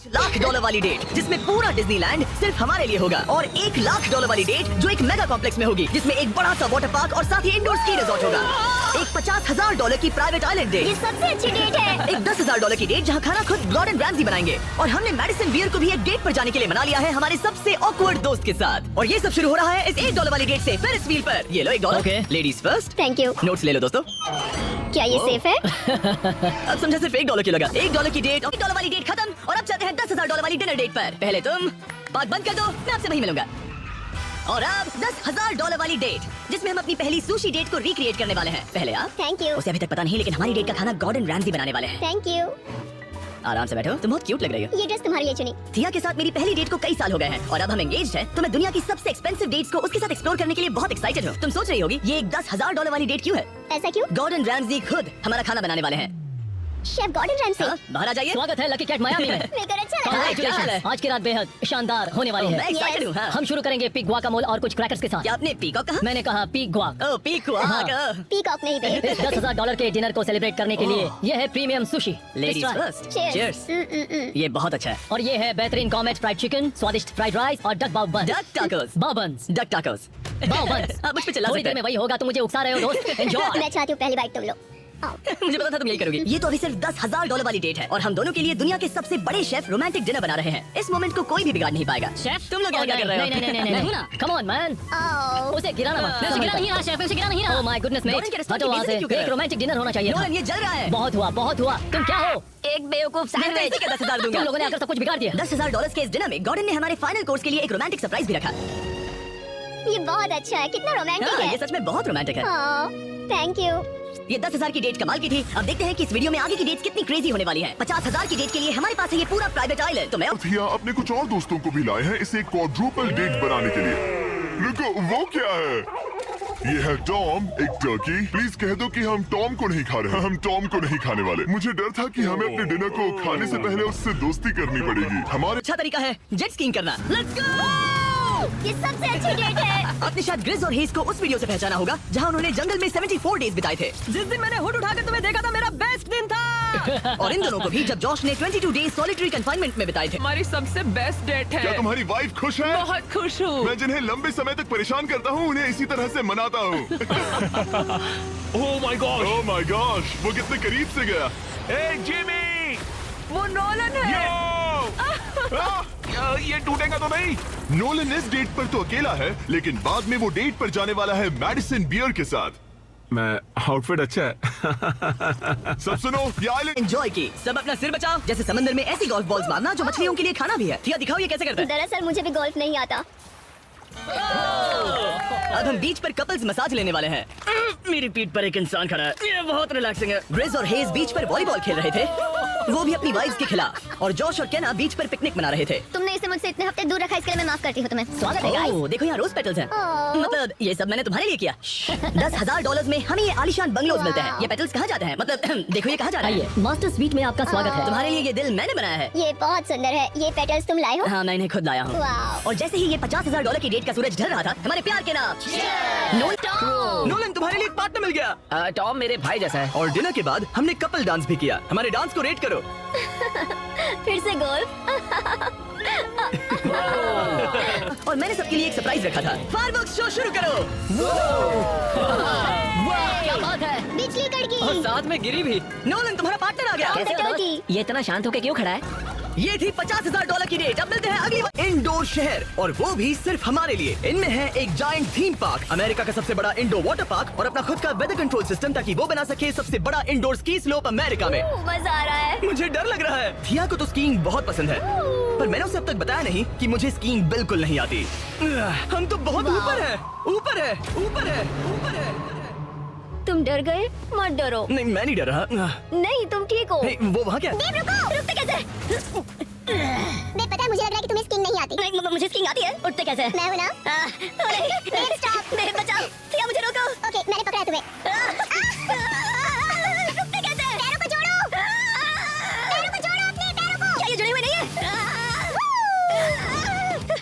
$1,00,000 वाली डेट जिसमें पूरा डिज्नीलैंड सिर्फ हमारे लिए होगा और $1,00,000 वाली डेट जो एक मेगा कॉम्प्लेक्स में होगी जिसमें एक बड़ा सा वाटर पार्क और साथ ही इंडोर स्की रिजॉर्ट होगा। एक $50,000 की प्राइवेट आइलैंड डेट, ये सबसे अच्छी डेट है। एक $10,000 की डेट जहाँ खाना खुद गॉर्डन रैमजी बनाएंगे और हमने मैडिसन बियर को भी एक डेट पर जाने के लिए मना लिया है हमारे सबसे ऑकवर्ड दोस्त के साथ। और ये सब शुरू हो रहा है इस $1 वाली डेट से फेरिस व्हील पर। ये लो $1। Ladies first. Thank you. Notes ले लो दोस्तों। क्या ये सेफ है? अब समझा सिर्फ $1 की लगा। $1 की डेट और $1 वाली डेट खत्म और अब चलते हैं $10,000 वाली डिनर डेट पर। पहले तुम बात बंद कर दो, मैं आपसे वहीं मिलूंगा। और अब $10,000 वाली डेट जिसमें हम अपनी पहली सुशी डेट को रिक्रिएट करने वाले हैं। पहले आप। Thank you. उसे अभी तक पता नहीं लेकिन हमारी डेट का खाना गॉर्डन रैमजी बनाने वाले हैं। Thank you. आराम से बैठो, तुम बहुत क्यूट लग रही हो। ये ड्रेस तुम्हारे लिए चुनी। थिया के साथ मेरी पहली डेट को कई साल हो गए हैं और अब हम एंगेज्ड हैं तो मैं दुनिया की सबसे एक्सपेंसिव डेट्स को उसके साथ एक्सप्लोर करने के लिए बहुत एक्साइटेड हूँ। तुम सोच रही होगी ये एक $10,000 वाली डेट क्यों है? ऐसा क्यों? गॉर्डन रैमजी खुद हमारा खाना बनाने वाले हैं। Chef Gordon Ramsay. हाँ, बाहर आ जाइए। स्वागत है लकी कैट मायामी में। मिलकर अच्छा लगा। Congratulations, आज की रात बेहद शानदार होने वाली मैं है। एक्साइटेड हूँ। हाँ। हम शुरू करेंगे पिग गुआकामोल और कुछ क्रैकर्स के साथ। क्या आपने पीकॉक कहा? मैंने कहा पिग गुआक। ओह पीकॉक। हाँ। पीकॉक नहीं बे। इस $10,000 के डिनर को सेलिब्रेट करने के लिए ये है premium sushi. Ladies Let's try। First. Cheers। Cheers. ये बहुत अच्छा है। और ये है बेहतरीन कॉमेट फ्राइड चिकन, स्वादिष्ट फ्राइड राइस और डक बाव बन। Duck tacos. बाव बन्स। Duck tacos. बाव बन्स। आप मुझ पे चिल्ला थोड़ी सकते देर में हैं। वही होगा, तुम मुझे उकसा रहे हो दोस्त। एंजॉय। मैं चाहती हूँ पहली बाइट तुम लो। आओ। मुझे पता था तुम यही करोगी। ये तो अभी सिर्फ $10,000 वाली डेट है और हम दोनों के लिए दुनिया के सबसे बड़े शेफ रोमांटिक डिनर बना रहे हैं। इस मोमेंट को कोई भी बिगाड़ नहीं पाएगा। शेफ तुम लोग यहाँ क्या कर रहे हो? नहीं मैं हूं ना। Come on man. आओ। उसे गिराना मत। मैं उसे गिरा नहीं रहा शेफ, उसे गिरा नहीं रहा। Oh my goodness mate. Nolan के रेस्टोरेंट हटो की वहां से। बेइज्जती क्यों कर रहे एक हो? रोमांटिक डिनर होना चाहिए था। नोलन ये जल रहा है। बहुत हुआ। तुम क्या हो? एक बेवकूफ सैंडविच का 10,000 दूंगा। तुम लोगों ने आकर सब कुछ बिगाड़ दिया। $10,000 के इस डिनर में गॉर्डन ने हमारे फाइनल कोर्स के लिए एक रोमांटिक सरप्राइज भी रखा। ये बहुत अच्छा है। कितना रोमांटिक हाँ, ये है। सच में बहुत रोमांटिक है। Thank you. ये 10,000 की डेट कमाल की थी। अब देखते हैं कि इस वीडियो में आगे की डेट्स कितनी क्रेजी होने वाली है। 50,000 की डेट के लिए हमारे पास है ये पूरा प्राइवेट आइलैंड। तो मैं थिया अपने कुछ और दोस्तों को भी लाए हैं इसे क्वाड्रुपल डेट बनाने के लिए। रुको, वो क्या है? ये है टॉम, एक टर्की। प्लीज कह दो कि हम टॉम को नहीं खा रहे हैं। हम टॉम को नहीं खाने वाले। मुझे डर था कि हमें अपने डिनर को खाने से पहले उससे दोस्ती करनी पड़ेगी। हमारे अच्छा तरीका है जेट स्कीइंग करना। Let's go. ये सबसे अच्छी डेट है। आपने शायद ग्रिज और हेज को उस वीडियो से पहचाना होगा जहां उन्होंने जंगल में 74 डेज बिताए थे। जिस दिन मैंने हुड उठाकर तुम्हें देखा था मेरा बेस्ट दिन था। और इन दोनों को भी जब जॉश ने 22 डेज सॉलिटरी कंफाइनमेंट में बिताए थे। हमारी सबसे बेस्ट डेट क्या है। तुम्हारी वाइफ खुश है? बहुत खुश हूँ। मैं जिन्हें लंबे समय तक परेशान करता हूँ उन्हें इसी तरह से मनाता हूँ। ओह माय गॉश, वो कितने करीब से गया। जिमी, वो नोलन है। ये टूटेगा तो नहीं। नोलन इस डेट पर तो अकेला है लेकिन बाद में वो डेट पर जाने वाला है मैडिसन बियर के साथ। मैं आउटफिट अच्छा है। सब सुनो, ये आइलैंड एंजॉय की। सब अपना सिर बचाओ जैसे समंदर में ऐसी गोल्फ बॉल्स मारना जो मछलियों के लिए खाना भी है। थिया दिखाओ ये कैसे करता है। दरअसल मुझे भी गोल्फ नहीं आता। अब हम बीच पर कपल्स मसाज लेने वाले हैं। मेरी पीठ पर एक इंसान खड़ा है, ये बहुत रिलैक्सिंग है। ग्रिज और हेज बीच पर वॉलीबॉल खेल रहे थे, वो भी अपनी वाइफ्स के खिलाफ। और जॉश और केना बीच पर पिकनिक मना रहे थे। तुमने इसे मुझसे इतने हफ्ते दूर रखा, इसके लिए मैं माफ करती हूँ तुम्हें। स्वागत है गाइस। ओह, देखो यहाँ रोज पेटल्स हैं। ओह। मतलब ये सब मैंने तुम्हारे लिए किया। $10,000 में हमें ये आलीशान बंगलोज मिलते हैं। ये पेटल्स कहाँ जाते हैं? मतलब देखो ये कहाँ जा रहा है। आइए, मास्टर स्वीट में आपका स्वागत है। तुम्हारे लिए ये दिल मैंने बनाया है। ये बहुत सुंदर है। ये पेटल्स तुम लाए हो? हाँ, मैं इन्हें खुद लाया हूँ। वाह। और जैसे ही ये $50,000 की डेट का सूरज ढल रहा था हमारे प्यार के नाम नोलन तुम्हारे लिए एक पार्टनर मिल गया। टॉम मेरे भाई जैसा है। और डिनर के बाद हमने कपल डांस भी किया। हमारे डांस को रेट करो। फिर से गोल्फ। और मैंने सबके लिए एक सरप्राइज रखा था। फायरवर्क्स शो शुरू करो। क्या बात है? बिजली कड़की। और साथ में गिरी भी। नोलन तुम्हारा पार्टनर आ गया। कैसे हो दोस्त? ये इतना शांत होकर क्यों खड़ा है? ये थी $50,000 की डेट। अब मिलते हैं अगली बार। इंडोर शहर और वो भी सिर्फ हमारे लिए। इनमें है एक जायंट थीम पार्क, अमेरिका का सबसे बड़ा इंडोर वाटर पार्क और अपना खुद का वेदर कंट्रोल सिस्टम ताकि वो बना सके सबसे बड़ा इंडोर स्की स्लोप अमेरिका में। मजा आ रहा है। मुझे डर लग रहा है। थिया को तो स्कीइंग बहुत पसंद है पर मैंने उसे अब तक बताया नहीं कि मुझे स्कीइंग बिल्कुल नहीं आती। हम तो बहुत ऊपर है। तुम डर गए? मत डरो। नहीं, मैं नहीं डर रहा। नहीं, तुम ठीक हो। हे, वो वहाँ क्या? देव रुको। रुकते कैसे? देव, पता है मुझे लग रहा है कि तुम्हें स्कीइंग नहीं आती। नहीं, मुझे स्कीइंग आती है। उठते कैसे? मैं हूँ ना। देव स्टॉप। मेरे बचाओ। थिया मुझे रोको। ओके, मैंने पकड़ा तुम्हें। रुकते कैसे? पैरों को जोड़ो। पैरों को जोड़ो अपने पैरों को। क्या ये जुड़े हुए नहीं है?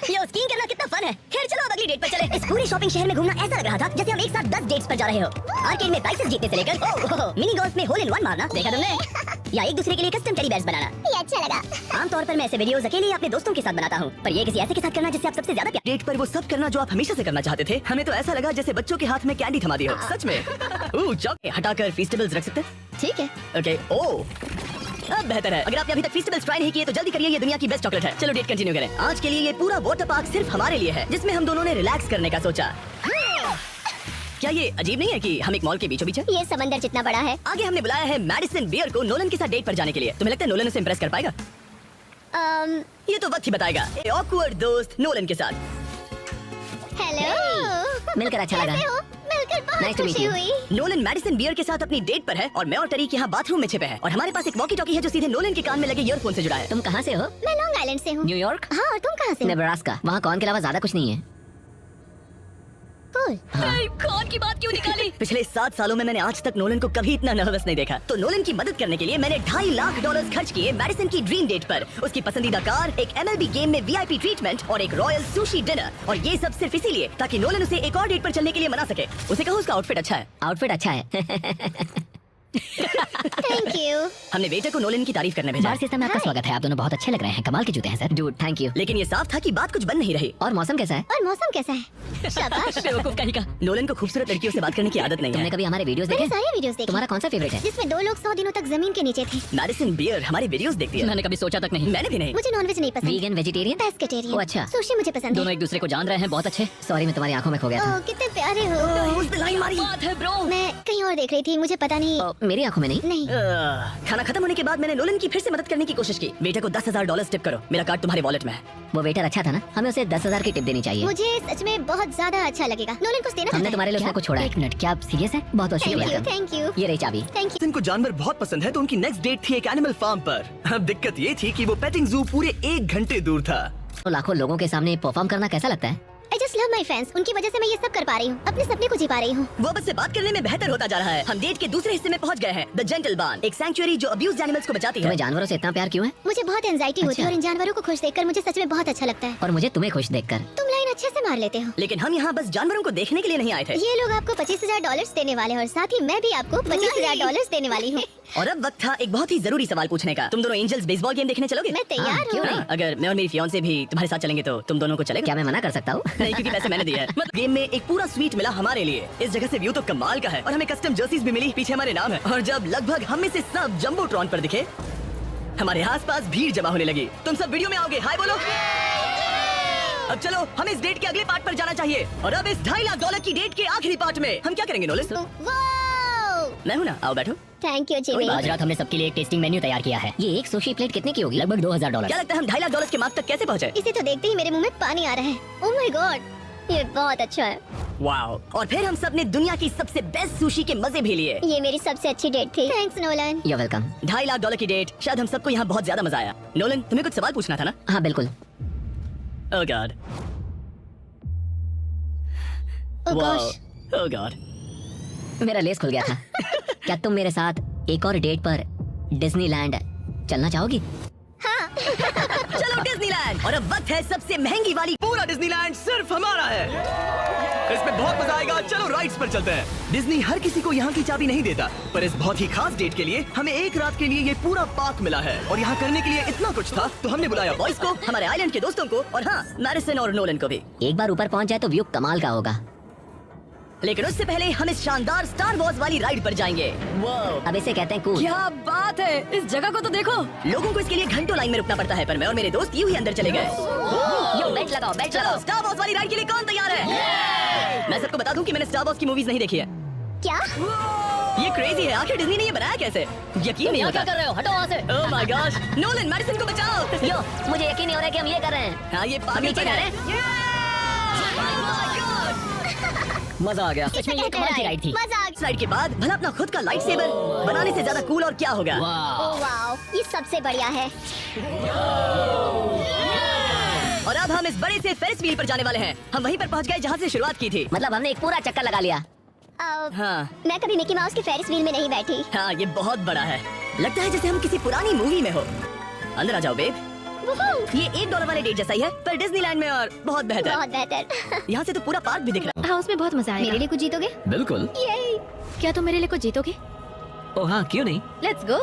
ये स्कीइंग करना कितना फन है। खैर चलो अब अगली डेट पर चले। इस पूरे शॉपिंग शहर में घूमना ऐसा लग रहा था जैसे हम एक साथ 10 डेट्स पर जा रहे हो। आर्केड में प्राइसेस जीतने से लेकर मिनी गोल्फ में होल इन वन मारना देखा तुमने? या एक दूसरे के लिए कस्टम टेडी बेयर्स बनाना। ये अच्छा लगा। आमतौर पर मैं ऐसे वीडियोस अकेले ही अपने दोस्तों के साथ बनाता हूँ, पर ये किसी ऐसे के साथ करना जिससे आप सबसे ज्यादा डेट पर वो सब करना जो आप हमेशा से करना चाहते थे। हमें तो ऐसा लगा जैसे बच्चों के हाथ में कैंडी थमा दी हो। सच में। चॉकलेट हटाकर फीस्टेबल्स रख सकते हैं? ठीक है। ओके। अब बेहतर है। अगर आपने अभी तक फीस्टेबल्स ट्राई नहीं किए तो जल्दी करिए, ये दुनिया की बेस्ट चॉकलेट है। चलो डेट कंटिन्यू करें। आज के लिए ये पूरा वाटर पार्क सिर्फ हमारे लिए है, जिसमें हम दोनों ने रिलैक्स करने का सोचा। क्या ये अजीब नहीं है कि हम एक मॉल के बीचों बीच हैं? ये समंदर जितना बड़ा है। आगे हमने बुलाया है मैडिसन बियर को नोलन के साथ डेट पर जाने के लिए। तुम्हें लगता है नोलन उसे इम्प्रेस कर पाएगा? ये तो वक्त ही बताएगा। एक ऑकवर्ड दोस्त नोलन के साथ। हेलो। मिलकर अच्छा लगा। मिलकर बहुत Nice to meet खुशी you. हुई। नोलन मैडिसन बियर के साथ अपनी डेट पर है और मैं और टरीक यहाँ बाथरूम में छिपे हैं और हमारे पास एक वॉकी टॉकी है जो सीधे नोलन के कान में लगे ईयरफोन से जुड़ा है। तुम कहाँ से हो? मैं लॉन्ग आइलैंड से हूँ। न्यूयॉर्क? हाँ, और तुम कहाँ से हो? नेब्रास्का। वहाँ कॉर्न के अलावा ज्यादा कुछ नहीं है। कूल। कौन की बात क्यों निकाली? पिछले 7 सालों में मैंने आज तक नोलन को कभी इतना नर्वस नहीं देखा। तो नोलन की मदद करने के लिए मैंने $2.5 लाख खर्च किए मैडिसन की ड्रीम डेट पर। उसकी पसंदीदा कार, एक MLB गेम में VIP ट्रीटमेंट और एक रॉयल सुशी डिनर। और ये सब सिर्फ इसीलिए ताकि नोलन उसे एक और डेट पर चलने के लिए मना सके। उसे कहो उसका आउटफिट अच्छा है। आउटफिट अच्छा है। Thank you. हमने वेटर को नोलन की तारीफ करने भेजा। बार सिस्टम में आपका Hi. स्वागत है। आप दोनों बहुत अच्छे लग रहे हैं। कमाल के जूते हैं सर। Dude thank you. लेकिन ये साफ था कि बात कुछ बन नहीं रही। और मौसम कैसा है? और मौसम कैसा है? शाबाश। बेवकूफ कहीं का। नोलन को खूबसूरत लड़कियों से बात करने की आदत नहीं तुमने है। कभी हमारे वीडियोस मैंने देखे? सारे वीडियोस देखे तुम्हारा कौन सा फेवरेट है? जिसमें 2 लोग 100 दिनों तक जमीन के नीचे थे। मैडिसन बियर हमारे वीडियोस देखती है। मैंने कभी सोचा तक नहीं। मैंने भी नहीं। मुझे नॉनवेज नहीं पसंद। Vegan, vegetarian? पेस्केटेरियन। ओह, अच्छा। सुशी मुझे पसंद है। दोनों एक दूसरे को जान रहे हैं, बहुत अच्छे। सॉरी मैं तुम्हारी आंखों में खो गया था। ओह, कितने प्यारे हो। उसने लाइन मारी। बात है ब्रो। मैं कहीं और देख रही थी, मुझे पता नहीं। मेरी आंखों में नहीं। नहीं। खाना खत्म होने के बाद मैंने नोलन की फिर से मदद करने की कोशिश की। वेटर को $10,000 टिप करो। मेरा कार्ड तुम्हारे वॉलेट में है। वो वेटर अच्छा था ना? हमें उसे 10,000 की टिप देनी चाहिए। मुझे सच में बहुत ज्यादा अच्छा लगेगा। नोलन कुछ देना हमने चाहता है? तुम्हारे लिए उसमें कुछ छोड़ा है। एक मिनट, क्या आप सीरियस हैं? बहुत बहुत शुक्रिया। Thank you. ये रही चाबी। Thank you. इनको जानवर बहुत पसंद है तो उनकी नेक्स्ट डेट थी एक एनिमल फार्म पर। अब दिक्कत ये थी कि वो पेटिंग जू पूरे 1 घंटे दूर था। तो लाखों लोगों के सामने परफॉर्म करना कैसा लगता है? I just love my fans. उनकी वजह से मैं ये सब कर पा रही हूँ। अपने सपने को जी पा रही हूँ। वो बस से बात करने में बेहतर होता जा रहा है। हम डेट के दूसरे हिस्से में पहुंच गए हैं। द जेंटल बार्न, एक सैंक्चुअरी जो अब्यूज्ड एनिमल्स को बचाती है। तुम्हें जानवरों से इतना प्यार क्यों है? मुझे बहुत एंजाइटी होती है अच्छा। और इन जानवरों को खुश देखकर मुझे सच में बहुत अच्छा लगता है। और मुझे तुम्हें खुश देखकर। तुम लाइन अच्छे से मार लेते हो। लेकिन हम यहाँ बस जानवरों को देखने के लिए नहीं आए थे। ये लोग आपको $25,000 देने वाले हैं और साथ ही मैं भी आपको $25,000 देने वाली हूँ। और अब वक्त था एक बहुत ही जरूरी सवाल पूछने का। तुम दोनों एंजल्स बेसबॉल गेम देखने चलोगे? मैं तैयार हाँ, क्यों हूँ। नहीं? अगर मैं और मेरी फियांसे भी तुम्हारे साथ चलेंगे तो तुम दोनों को चलेगा? क्या मैं मना कर सकता हूँ? नहीं, क्योंकि पैसे मैंने दिए हैं। मतलब गेम में एक पूरा स्वीट मिला हमारे लिए। इस जगह से व्यू तो कमाल का है और हमें कस्टम जर्सीज भी मिली। पीछे हमारे नाम है। और जब लगभग हम में से सब जंबोट्रॉन पर दिखे, हमारे आसपास भीड़ जमा होने लगी। तुम सब वीडियो में आओगे? हाय बोलो। अब चलो हमें इस डेट के अगले पार्ट पर जाना चाहिए। और अब इस $2.5 लाख की डेट के आखिरी पार्ट में हम क्या करेंगे नोलन? मैं हूँ ना, आओ बैठो। Thank you Jimmy. आज रात हमने सबके लिए एक टेस्टिंग मेन्यू तैयार किया है। ये एक सुशी प्लेट कितने की होगी? लगभग $2,000। क्या लगता है हम $2.5 लाख के मार्क तक कैसे पहुँचे? इसे तो देखते ही मेरे मुंह में पानी आ रहा है। ओह माय गॉड, ये बहुत अच्छा है। वाओ। और फिर हम सब ने दुनिया की सबसे बेस्ट सुशी के मजे भी लिए। ये मेरी सबसे अच्छी डेट थी। Thanks Nolan. You're welcome। $2.5 lakh की डेट। शायद हम सबको यहाँ बहुत ज्यादा मजा आया। नोलन तुम्हें कुछ सवाल पूछना था ना? हाँ बिल्कुल। Oh God. ओह Wow. गॉश। Oh God. मेरा लेस खुल गया था। क्या तुम मेरे साथ एक और डेट पर डिज्नीलैंड चलना चाहोगी? चलो डिज्नीलैंड। और अब वक्त है सबसे महंगी वाली। पूरा डिज्नीलैंड सिर्फ हमारा है। इसमें बहुत मजा आएगा। चलो राइड्स पर चलते हैं। डिज्नी हर किसी को यहाँ की चाबी नहीं देता, पर इस बहुत ही खास डेट के लिए हमें एक रात के लिए ये पूरा पार्क मिला है। और यहाँ करने के लिए इतना कुछ था तो हमने बुलाया बॉयज को, हमारे आइलैंड के दोस्तों को और हाँ मैडिसन और नोलन को भी। एक बार ऊपर पहुंच जाए तो व्यू कमाल का होगा। लेकिन उससे पहले हम इस शानदार स्टार वॉर्स वाली राइड पर जाएंगे। वाओ। अब इसे कहते हैं कूल। क्या बात है, इस जगह को तो देखो। लोगों को इसके लिए घंटों लाइन में रुकना पड़ता है, पर मैं और मेरे दोस्त यूं ही अंदर चले गए। यो बेल्ट लगाओ, बेल्ट चलो लगाओ। स्टार वॉर्स वाली राइड के लिए कौन तैयार है? मैं सबको बता दूं कि मैंने स्टार वॉर्स की मूवीज नहीं देखी है। क्या? ये क्रेजी है। आखिर डिज्नी ने ये बनाया कैसे? यकीन नहीं यहाँ होता। क्या कर रहे हो? हटो वहाँ से। Oh my gosh. Nolan Madison को बचाओ। यो मुझे यकीन नहीं हो रहा है कि हम ये कर रहे हैं। हाँ ये हम पागल नीचे जा रहे हैं। मजा आ गया। सच में ये कमाल की राइड थी। मजा आ गया। राइड के बाद भला अपना खुद का लाइट सेबर बनाने से ज्यादा कूल और क्या होगा? ओह वाओ, ये सबसे बढ़िया है। और अब हम इस बड़े से फेरिस व्हील पर जाने वाले हैं। हम वहीं पर पहुंच गए जहाँ से शुरुआत की थी। मतलब हमने एक पूरा चक्कर लगा लिया। हाँ मैं कभी मिकी माउस के फेरिस व्हील में नहीं बैठी। हाँ ये बहुत बड़ा है। लगता है जैसे हम किसी पुरानी मूवी में हो। अंदर आ जाओ बेब। ये $1 वाले डेट जैसा ही है, पर डिज्नीलैंड में और बहुत बेहतर। बहुत बेहतर। यहाँ से तो पूरा पार्क भी दिख रहा हाँ उसमें बहुत मजा आएगा। मेरे लिए कुछ जीतोगे? बिल्कुल। ये क्या तुम मेरे लिए कुछ जीतोगे? ओह हाँ, क्यों नहीं? Let's go.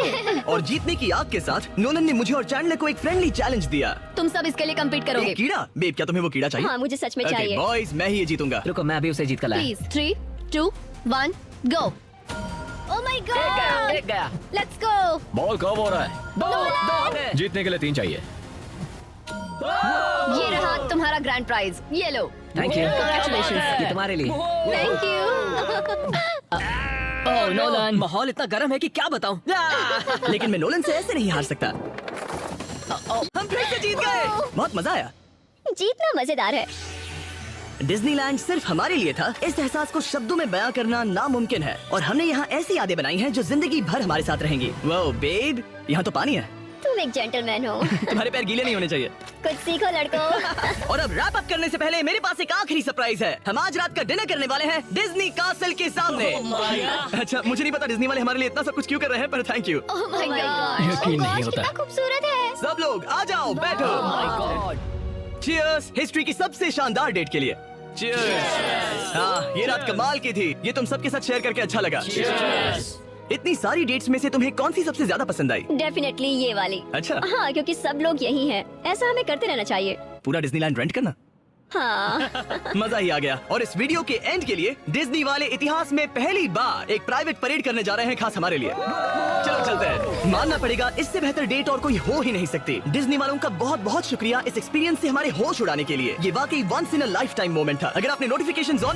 और जीतने की आग के साथ नोलन ने मुझे और चैंडलर को एक फ्रेंडली चैलेंज दिया। तुम सब इसके लिए कम्पीट करोगे। एक कीड़ा? बेब क्या तुम्हें वो कीड़ा चाहिए? हाँ, मुझे सच में चाहिए। बॉयज मैं ही ये जीतूंगा। रुको, मैं अभी उसे जीत कर लाया। Please 3, 2, 1, go. Oh my God, एक गया। Let's go. बॉल कब हो रहा है? दो। जीतने के लिए 3 चाहिए। ये रहा तुम्हारा ग्रैंड प्राइज, ये लो। Thank you. Congratulations. ये तुम्हारे लिए। Thank you. ओह नोलन, माहौल इतना गर्म है कि क्या बताऊं। लेकिन मैं नोलन से ऐसे नहीं हार सकता। हम फिर से जीत गए। बहुत मजा आया। जीतना मजेदार है। डिज्नीलैंड सिर्फ हमारे लिए था। इस एहसास को शब्दों में बयां करना नामुमकिन है और हमने यहाँ ऐसी यादें बनाई हैं जो जिंदगी भर हमारे साथ रहेंगी। वो बेब, यहाँ तो पानी है। तुम एक जेंटलमैन हो। तुम्हारे पैर गीले नहीं होने चाहिए। कुछ सीखो लड़कों। और अब रैप अप करने से पहले मेरे पास एक आखिरी सरप्राइज है। हम आज रात का डिनर करने वाले हैं डिज्नी कासल के सामने। अच्छा, मुझे नहीं पता डिज्नी वाले हमारे लिए इतना सब कुछ क्यों कर रहे हैं, पर thank you. Oh my God, यकीन नहीं होता। कितना खूबसूरत है। सब लोग आ जाओ, बैठो। चीयर्स हिस्ट्री की सबसे शानदार डेट के लिए। चीयर्स। हाँ, ये रात कमाल की थी। ये तुम सबके साथ शेयर करके अच्छा लगा। इतनी सारी डेट्स में से तुम्हें कौन सी सबसे ज्यादा पसंद आई? डेफिनेटली ये वाली। अच्छा, हाँ, क्योंकि सब लोग यही हैं। ऐसा हमें करते रहना चाहिए। पूरा डिज्नीलैंड रेंट करना। हाँ। मजा ही आ गया। और इस वीडियो के एंड के लिए डिज्नी वाले इतिहास में पहली बार एक प्राइवेट परेड करने जा रहे हैं, खास हमारे लिए। चलो चलते हैं। मानना पड़ेगा, इससे बेहतर डेट और कोई हो ही नहीं सकती। डिज्नी वालों का बहुत बहुत शुक्रिया इस एक्सपीरियंस से हमारे होश उड़ाने के लिए। ये वाकई once in a lifetime moment था। अगर आपने नोटिफिकेशंस ऑन